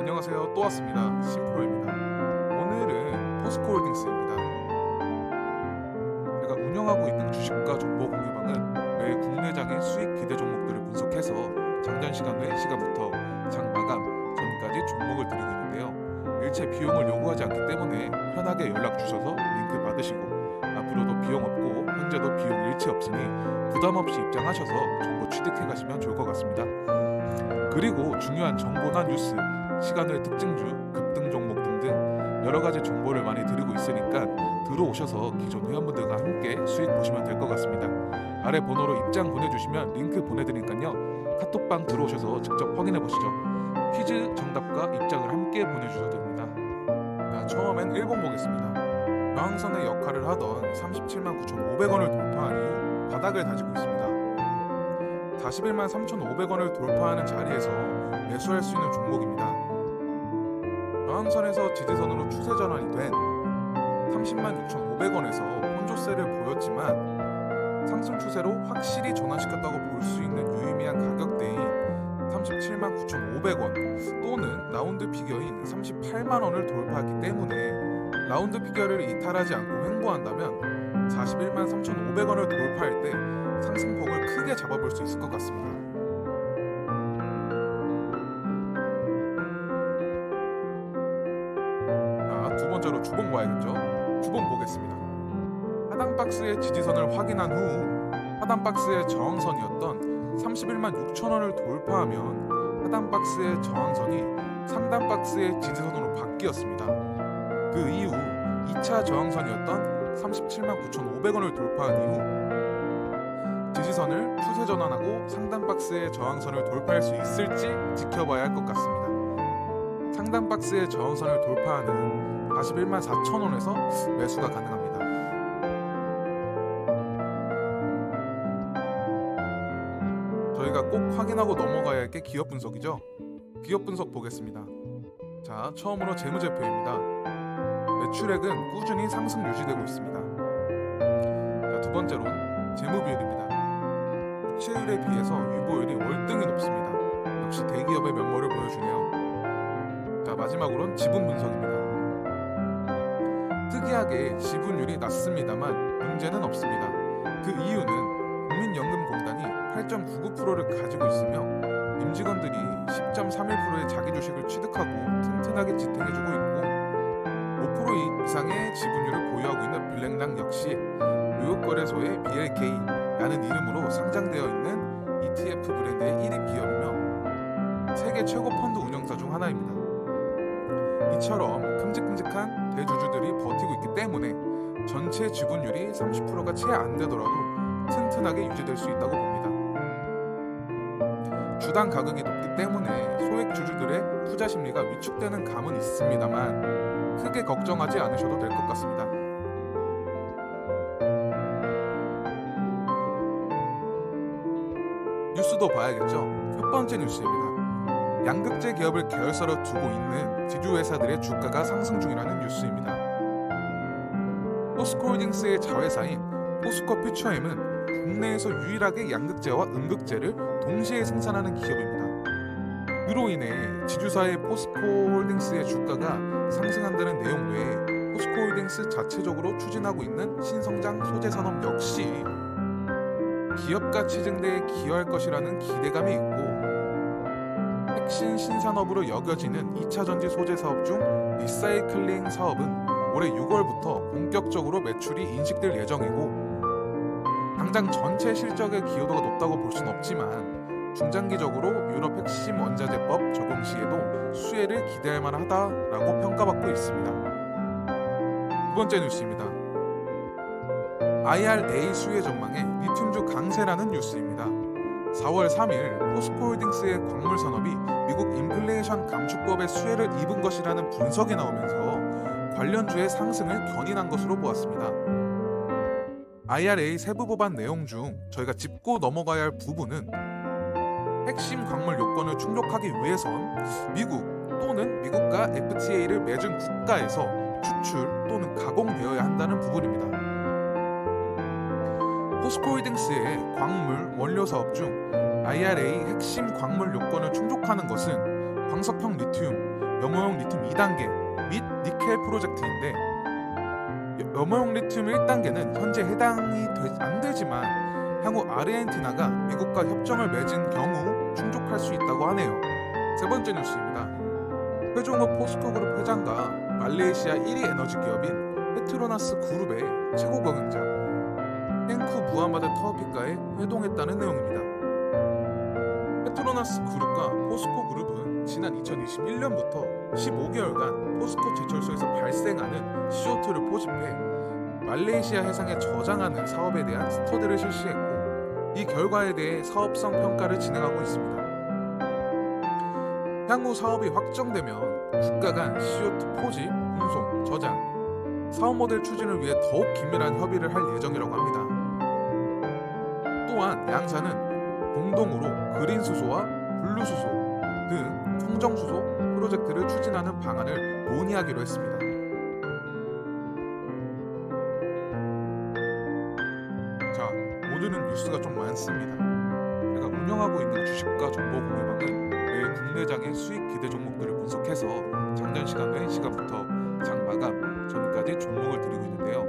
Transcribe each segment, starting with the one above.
안녕하세요. 또 왔습니다. 심프로입니다. 오늘은 포스코홀딩스입니다. 제가 운영하고 있는 주식과 정보 공유방은 매일 국내장의 수익 기대 종목들을 분석해서 장전 시간 외 시간부터 장 마감 전까지 종목을 드리고 있는데요. 일체 비용을 요구하지 않기 때문에 편하게 연락 주셔서 링크 받으시고 앞으로도 비용 없고 현재도 비용 일체 없으니 부담 없이 입장하셔서 정보 취득해 가시면 좋을 것 같습니다. 그리고 중요한 정보나 뉴스, 시간 외 특징주, 급등 종목 등등 여러 가지 정보를 많이 드리고 있으니까 들어오셔서 기존 회원분들과 함께 수익 보시면 될 것 같습니다. 아래 번호로 입장 보내주시면 링크 보내드리니까요. 카톡방 들어오셔서 직접 확인해 보시죠. 퀴즈 정답과 입장을 함께 보내주셔도 됩니다. 자, 처음엔 1번 보겠습니다. 저항선의 역할을 하던 37만 9,500원을 돌파한 이후 바닥을 다지고 있습니다. 41만 3,500원을 돌파하는 자리에서 매수할 수 있는 종목입니다. 저항선에서 지지선으로 추세 전환이 된 30만 6,500원에서 혼조세를 보였지만 상승 추세로 확실히 전환시켰다고 볼 수 있는 유의미한 가격대인 37만 9,500원 또는 라운드 피겨인 38만 원을 돌파했기 때문에 라운드 피겨를 이탈하지 않고 횡보한다면 41만 3,500원을 돌파할 때 상승폭을 크게 잡아볼 수 있을 것 같습니다. 자, 두 번째로 주봉 봐야겠죠. 주봉 보겠습니다. 하단 박스의 지지선을 확인한 후 하단 박스의 저항선이었던 31만 6천원을 돌파하면 하단 박스의 저항선이 상단 박스의 지지선으로 바뀌었습니다. 그 이후 2차 저항선이었던 37만 9,500원을 돌파한 이후 지지선을 추세 전환하고 상단 박스의 저항선을 돌파할 수 있을지 지켜봐야 할 것 같습니다. 상단 박스의 저항선을 돌파하는 41만 4천원에서 매수가 가능합니다. 저희가 꼭 확인하고 넘어가야 할 게 기업 분석이죠. 기업 분석 보겠습니다. 자, 처음으로 재무제표입니다. 매출액은 꾸준히 상승 유지되고 있습니다. 자, 두 번째로는 재무비율입니다. 부채율에 비해서 유보율이 월등히 높습니다. 역시 대기업의 면모를 보여주네요. 자, 마지막으로는 지분 분석입니다. 특이하게 지분율이 낮습니다만 문제는 없습니다. 그 이유는 국민연금공단이 8.99%를 가지고 있으며 임직원들이 10.31%의 자기 주식을 취득하고 튼튼하게 지탱해주고 있고 5% 이상의 지분율을 보유하고 있는 블랙락 역시 뉴욕거래소의 BLK라는 이름으로 상장되어 있는 ETF 브랜드의 1위 기업이며 세계 최고 펀드 운영사 중 하나입니다. 이처럼 큼직큼직한 대주주들이 버티고 있기 때문에 전체 지분율이 30%가 채 안 되더라도 튼튼하게 유지될 수 있다고 봅니다. 주당 가격이 높기 때문에 소액 주주들의 투자 심리가 위축되는 감은 있습니다만 크게 걱정하지 않으셔도 될 것 같습니다. 뉴스도 봐야겠죠. 첫 번째 뉴스입니다. 양극재 기업을 계열사로 두고 있는 지주회사들의 주가가 상승 중이라는 뉴스입니다. 포스코홀딩스의 자회사인 포스코 퓨처엠은 국내에서 유일하게 양극재와 음극재를 동시에 생산하는 기업입니다. 이로 인해 지주사의 포스코홀딩스의 주가가 상승한다는 내용 외에 포스코홀딩스 자체적으로 추진하고 있는 신성장 소재 산업 역시 기업 가치 증대에 기여할 것이라는 기대감이 있고 핵심 신산업으로 여겨지는 2차 전지 소재 사업 중 리사이클링 사업은 올해 6월부터 본격적으로 매출이 인식될 예정이고 당장 전체 실적의 기여도가 높다고 볼 수는 없지만 중장기적으로 유럽 핵심 원자재법 적용 시에도 수혜를 기대할 만하다라고 평가받고 있습니다. 두 번째 뉴스입니다. IRA 수혜 전망에 리튬주 강세라는 뉴스입니다. 4월 3일 포스코홀딩스의 광물 산업이 미국 인플레이션 감축법의 수혜를 입은 것이라는 분석이 나오면서 관련주의 상승을 견인한 것으로 보았습니다. IRA 세부 법안 내용 중 저희가 짚고 넘어가야 할 부분은 핵심 광물 요건을 충족하기 위해선 미국 또는 미국과 FTA를 맺은 국가에서 추출 또는 가공되어야 한다는 부분입니다. 포스코홀딩스의 광물 원료 사업 중 IRA 핵심 광물 요건을 충족하는 것은 광석형 리튬, 염호용 리튬 2단계 및 니켈 프로젝트인데, 염호용 리튬 1단계는 현재 해당이 안 되지만 향후 아르헨티나가 미국과 협정을 맺은 경우 충족할 수 있다고 하네요. 세 번째 뉴스입니다. 회종업 포스코그룹 회장과 말레이시아 1위 에너지 기업인 페트로나스 그룹의 최고 경영자 헨쿠 무하마드 타우피카에 회동했다는 내용입니다. 페트로나스 그룹과 포스코 그룹은 지난 2021년부터 15개월간 포스코 제철소에서 발생하는 CO2를 포집해 말레이시아 해상에 저장하는 사업에 대한 스터디를 실시했고, 이 결과에 대해 사업성 평가를 진행하고 있습니다. 향후 사업이 확정되면 국가 간 CO2 포집, 운송, 저장, 사업 모델 추진을 위해 더욱 긴밀한 협의를 할 예정이라고 합니다. 또한 양사는 공동으로 그린 수소와 블루 수소 등 청정 수소 프로젝트를 추진하는 방안을 논의하기로 했습니다. 자, 오늘은 뉴스가 좀 많습니다. 제가 운영하고 있는 주식과 정보 공유방은 매일 국내장의 수익 기대 종목들을 분석해서 장전 시간 외 시간부터 장 마감 전까지 종목을 드리고 있는데요.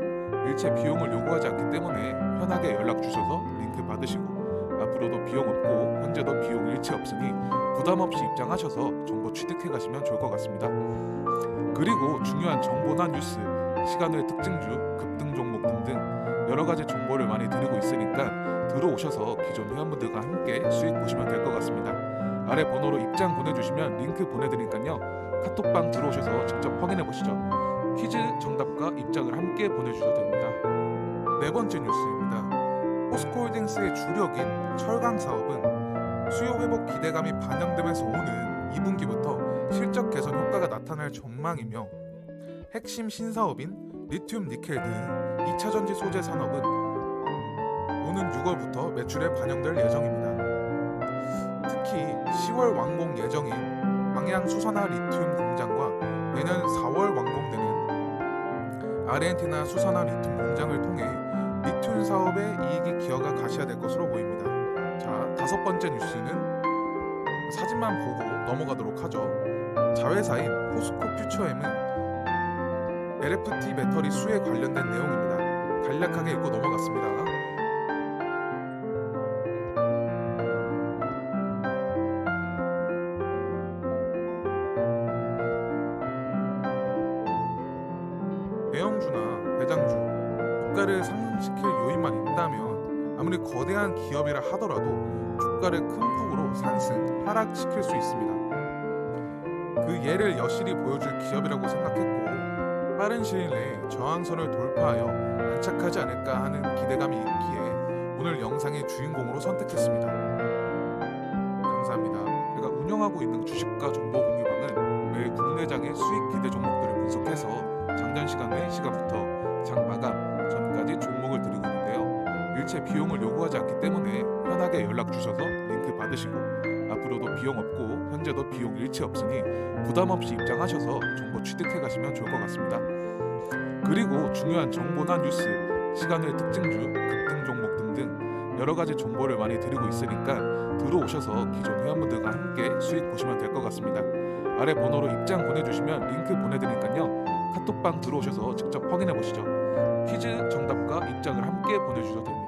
일체 비용을 요구하지 않기 때문에 편하게 연락 주셔서 링크 받으시고, 앞으로도 비용 없고 현재도 비용 일체 없으니 부담 없이 입장하셔서 정보 취득해 가시면 좋을 것 같습니다. 그리고 중요한 정보나 뉴스, 시간 외 특징주, 급등 종목 등등 여러 가지 정보를 많이 드리고 있으니까 들어오셔서 기존 회원분들과 함께 수익 보시면 될 것 같습니다. 아래 번호로 입장 보내주시면 링크 보내드리니까요. 카톡방 들어오셔서 직접 확인해 보시죠. 퀴즈 정답과 입장을 함께 보내주셔도 됩니다. 네 번째 뉴스입니다. 포스코홀딩스의 주력인 철강 사업은 수요 회복 기대감이 반영되면서 오는 2분기부터 실적 개선 효과가 나타날 전망이며, 핵심 신사업인 리튬 니켈 등 2차 전지 소재 산업은 오는 6월부터 매출에 반영될 예정입니다. 특히 10월 완공 예정인 방향 수산화 리튬 공장과 내년 4월 완공되는 아르헨티나 수산화 리튬 공장을 통해 리튬 사업의 이익이 기여가 가시화될 것으로 보입니다. 자, 다섯 번째 뉴스는 사진만 보고 넘어가도록 하죠. 자회사인 포스코 퓨처엠은 LFT 배터리 수에 관련된 내용입니다. 간략하게 읽고 넘어갔습니다. 대형주나 대장주, 주가를 상승시킬 요인만 있다면 아무리 거대한 기업이라 하더라도 주가를 큰 폭으로 상승, 하락시킬 수 있습니다. 그 예를 여실히 보여줄 기업이라고 생각했고, 빠른 시일 내에 저항선을 돌파하여 안착하지 않을까 하는 기대감이 있기에 오늘 영상의 주인공으로 선택했습니다. 감사합니다. 제가 운영하고 있는 주식과 정보 공유방은 매일 국내장의 수익 기대 종목들을 분석해서 장전 시간 외 시간부터 장 마감 전까지 종목을 드리고 있는데요. 일체 비용을 요구하지 않기 때문에 편하게 연락 주셔서 링크 받으시고, 앞으로도 비용 없고 현재도 비용 일체 없으니 부담 없이 입장하셔서 정보 취득해 가시면 좋을 것 같습니다. 그리고 중요한 정보나 뉴스, 시간 외 특징주, 급등 종목 등등 여러 가지 정보를 많이 드리고 있으니까 들어오셔서 기존 회원분들과 함께 수익 보시면 될 것 같습니다. 아래 번호로 입장 보내주시면 링크 보내드리니까요. 카톡방 들어오셔서 직접 확인해 보시죠. 퀴즈 정답과 입장을 함께 보내주셔도 됩니다.